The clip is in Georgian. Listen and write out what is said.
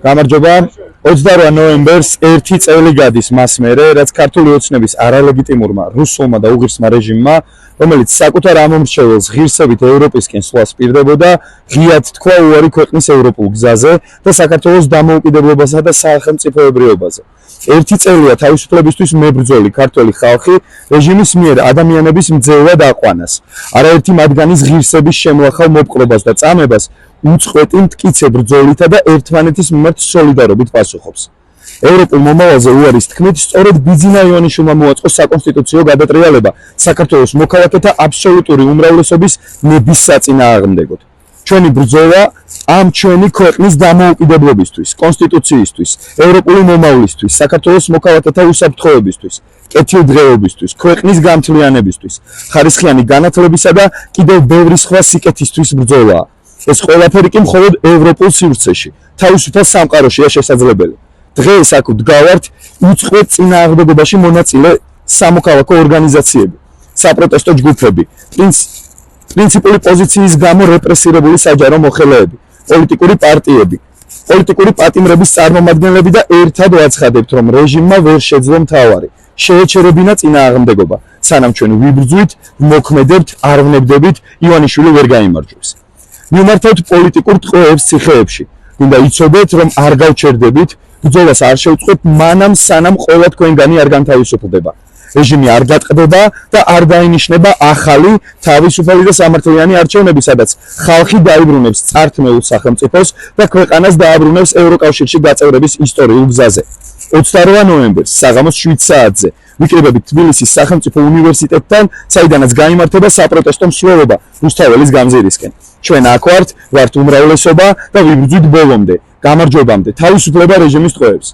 გამარჯობა 28 ნოემბერს ერთი წელი გადის მას მერე, რაც ქართული ოცნების არალეგიტიმურმა რუსულმა და უღირსმა რეჟიმმა, რომელიც საკუთარ ამომრჩეველს ღირსებით ევროპისკენ სვლას პირდებოდა, ღიად თქვა უარი ქვეყნის ევროპულ გზაზე და საქართველოს დამოუკიდებლობასა და სახელმწიფოებრიობაზე. ერთი წელია თავისუფლებისთვის მებრძოლი ქართველი ხალხი რეჟიმის მიერ ადამიანების მძევლად აყვანას. არაერთი მათგანის ღირსების შემლახავ მოპყრობას და წამებას უწყვეტი მტკიცე ბრძოლითა და ერთმანეთის მიმართ სოლიდარობით პასუხობს. ევროპულ მომავალზე უარის თქმით, სწორედ ბიძინა ივანიშვილმა მოაწყო საკონსტიტუციო გადატრიალება საქართველოს მოქალაქეთა აბსოლუტური უმრავლესობის ნების საწინააღმდეგოდ. ჩვენი ბრძოლა ამ ჩვენი ქვეყნის დამოუკიდებლობისთვის, კონსტიტუციისთვის, ევროპული მომავლისთვის, საქართველოს მოქალაქეთა უსაფრთხოებისთვის, კეთილდღეობისთვის, ქვეყნის გამთლიანებისთვის, ხარისხიანი განათლებისა და კიდევ ბევრი სხვა სიკეთისთვის ბრძოლაა. ეს ყველაფერი კი მხოლოდ ევროპულ სივრცეში, თავისუფალ სამყაროშია შესაძლებელი. დღეს აქ ვდგავართ უწყვეტ წინააღმდეგობაში მონაწილე სამოქალაქო ორგანიზაციები, საპროტესტო ჯგუფები, პრინციპული პოზიციის გამო რეპრესირებული საჯარო მოხელეები, პოლიტიკური პარტიები, პოლიტიკური პატიმრების წარმომადგენლები და ერთად ვაცხადებთ, რომ რეჟიმმა ვერ შეძლო მთავარი, შეეჩერებინა წინააღმდეგობა, სანამ ჩვენ ვიბრძვით, ვმოქმედებთ, არ ვნებდებით, ივანიშვილი ვერ გაიმარჯვებს. მივმართავთ პოლიტიკურ ტყვეებს ციხეებში. უნდა იცოდეთ, რომ არ გავჩერდებით, ბრძოლას არ შევწყვეტ მანამ სანამ ყველა თქვენგანი არ განთავისუფლდება. რეჟიმი არ გატყდება და არ დაინიშნება ახალი, თავისუფალი და სამართლიანი არჩევნები, სადაც ხალხი დაიბრუნებს წართმეულ სახელმწიფოს და ქვეყანას დააბრუნებს ევროკავშირში გაწევრების ისტორიულ გზაზე. 28 ნოემბერს საღამოს 7 საათზე ვიკრიბებით თბილისის სახელმწიფო უნივერსიტეტთან, საიდანაც გაიმართება საპროტესტო მსვლელობა რუსთაველის გამზირისკენ. ჩვენ აქ ვართ უმრავლესობა და ვიბრძვით ბოლომდე, გამარჯვებამდე, თავისუფლება რეჟიმის ტყვეებს.